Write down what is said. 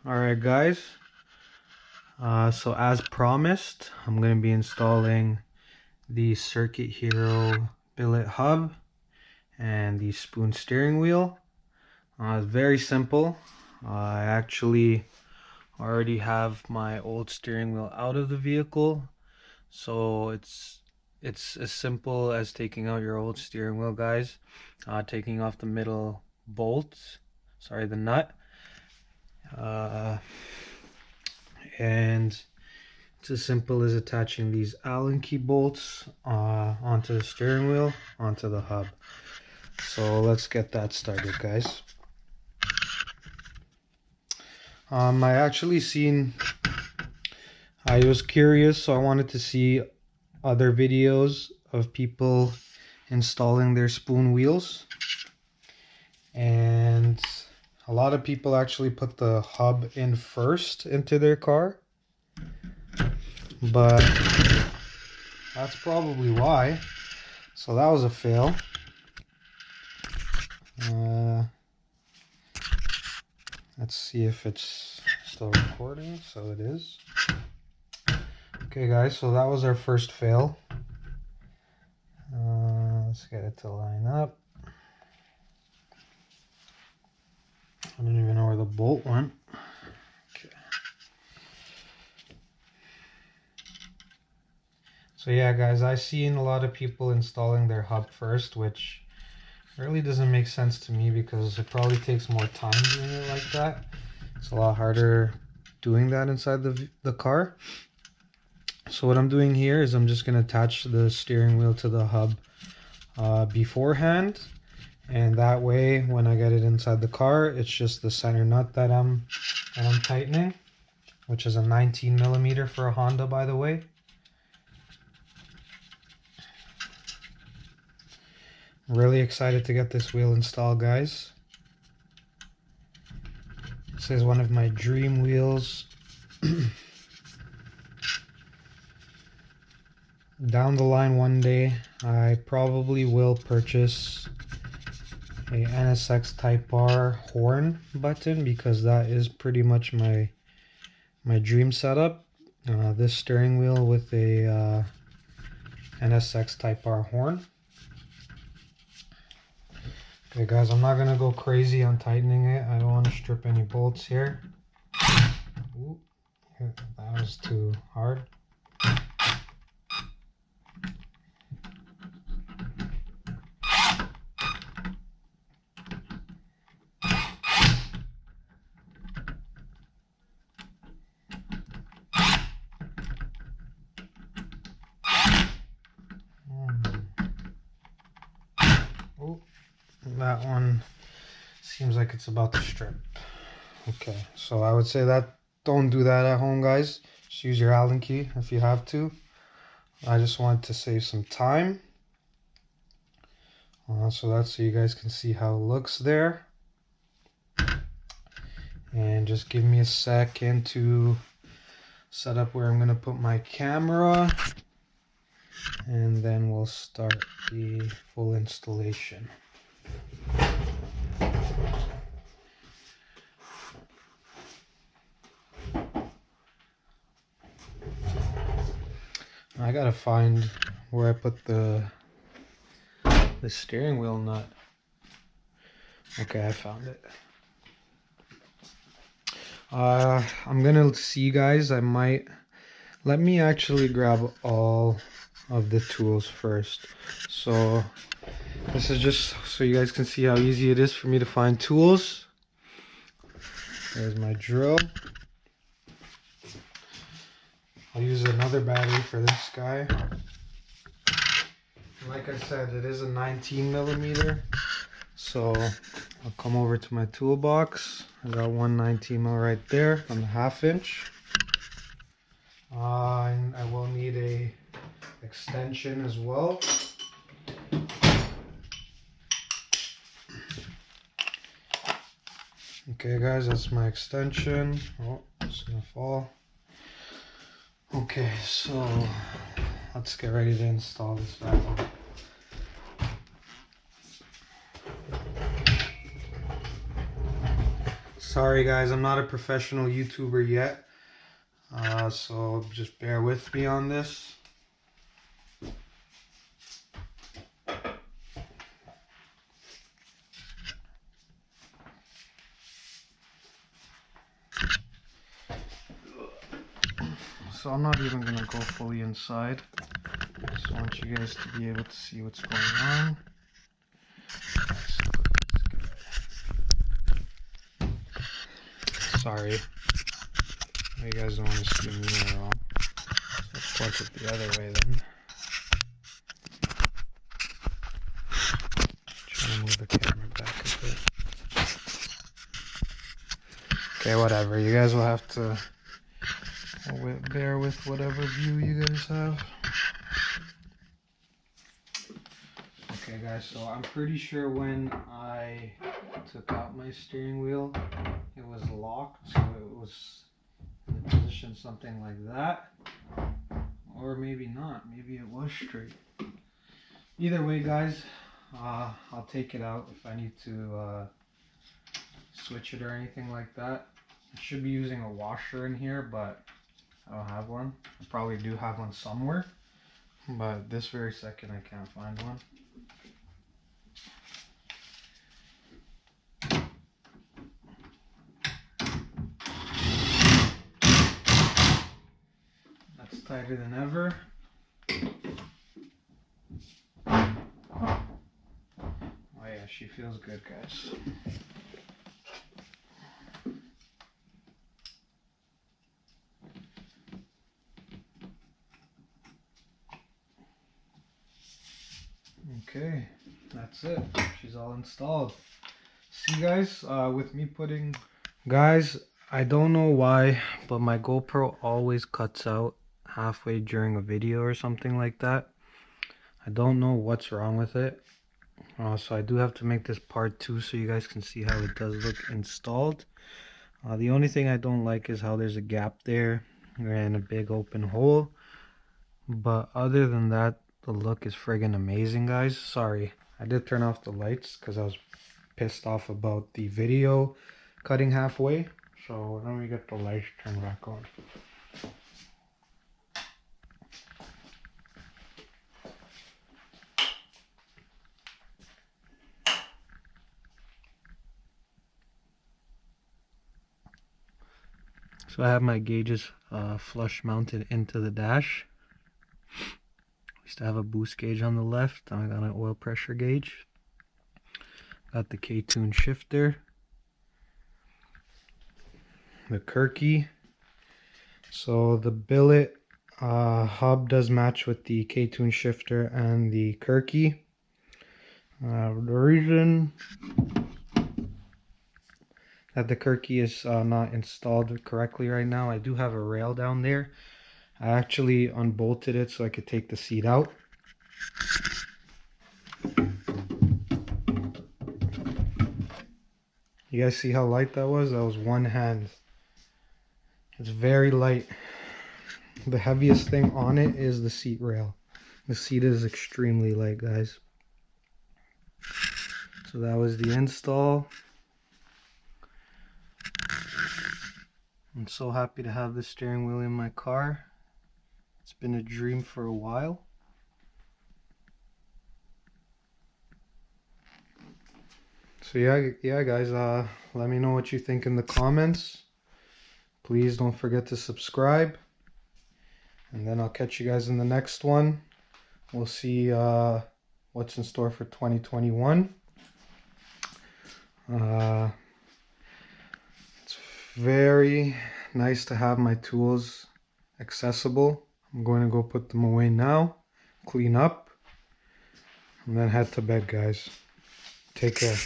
Alright guys, so as promised, I'm going to be installing the Circuit Hero billet hub and the spoon steering wheel. It's very simple. I actually already have my old steering wheel out of the vehicle, so it's as simple as taking out your old steering wheel, guys. Taking off the middle bolts, the nut, and it's as simple as attaching these Allen key bolts onto the steering wheel, onto the hub. So let's get that started, guys. I actually seen, I was curious, so I wanted to see other videos of people installing their spoon wheels. And a lot of people actually put the hub in first into their car. But that's probably why. So that was a fail. Let's see if it's still recording. So it is. Okay guys, so that was our first fail. Let's get it to line up. I don't even know where the bolt went. Okay. So yeah guys, I've seen a lot of people installing their hub first, which really doesn't make sense to me because it probably takes more time doing it like that. It's a lot harder doing that inside the car. So what I'm doing here is I'm just going to attach the steering wheel to the hub beforehand, and that way when I get it inside the car, it's just the center nut that I'm tightening, which is a 19 millimeter for a Honda, by the way. Really excited to get this wheel installed, guys. This is one of my dream wheels. Down the line one day, I probably will purchase a NSX Type R horn button, because that is pretty much my dream setup. This steering wheel with a NSX Type R horn. Okay guys, I'm not gonna go crazy on tightening it. I don't want to strip any bolts here. Ooh, that was too hard. Oh, that one seems like it's about to strip. Okay, so I would say that don't do that at home, guys. Just use your Allen key if you have to. I just want to save some time. So that's so you guys can see how it looks there. And just give me a second to set up where I'm going to put my camera. And then we'll start the full installation. I gotta find where I put the steering wheel nut. Okay, I found it. I'm gonna see you guys. Let me actually grab all of the tools first. So this is just so you guys can see how easy it is for me to find tools. There's my drill. I'll use another battery for this guy. Like I said, it is a 19 millimeter. So I'll come over to my toolbox. I got one 19 mil right there on the 1/2 inch. And I will need a extension as well. Okay guys, that's my extension. Oh, it's gonna fall. Okay, so let's get ready to install this battery. Sorry guys, I'm not a professional YouTuber yet, so just bear with me on this. So I'm not even gonna go fully inside. Just want you guys to be able to see what's going on. Sorry, you guys don't want to see me at all. Let's punch it the other way then. Trying to move the camera back a bit. Okay, whatever. You guys will have to bear with whatever view you guys have. Okay guys, so I'm pretty sure when I took out my steering wheel, it was locked, so it was in the position something like that. Or maybe not, maybe it was straight. Either way guys, I'll take it out if I need to switch it or anything like that. I should be using a washer in here, but I don't have one. I probably do have one somewhere, but this very second I can't find one. That's tighter than ever. Oh yeah, she feels good guys. Okay, that's it. She's all installed. See guys, with me putting... Guys, I don't know why, but my GoPro always cuts out halfway during a video or something like that. I don't know what's wrong with it. So I do have to make this part 2 so you guys can see how it does look installed. The only thing I don't like is how there's a gap there and a big open hole. But other than that, the look is friggin' amazing, guys. Sorry, I did turn off the lights because I was pissed off about the video cutting halfway. So let me get the lights turned back on. So I have my gauges flush mounted into the dash. Used to have a boost gauge on the left. I got an oil pressure gauge. Got the K-tune shifter. The Kirky. So the billet hub does match with the K-tune shifter and the Kirky. The reason that the Kirky is not installed correctly right now, I do have a rail down there. I actually unbolted it so I could take the seat out. You guys see how light that was? That was one hand. It's very light. The heaviest thing on it is the seat rail. The seat is extremely light, guys. So that was the install. I'm so happy to have the steering wheel in my car. It's been a dream for a while. So yeah guys, let me know what you think in the comments. Please don't forget to subscribe. And then I'll catch you guys in the next one. We'll see what's in store for 2021. It's very nice to have my tools accessible. I'm going to go put them away now, clean up, and then head to bed, guys. Take care.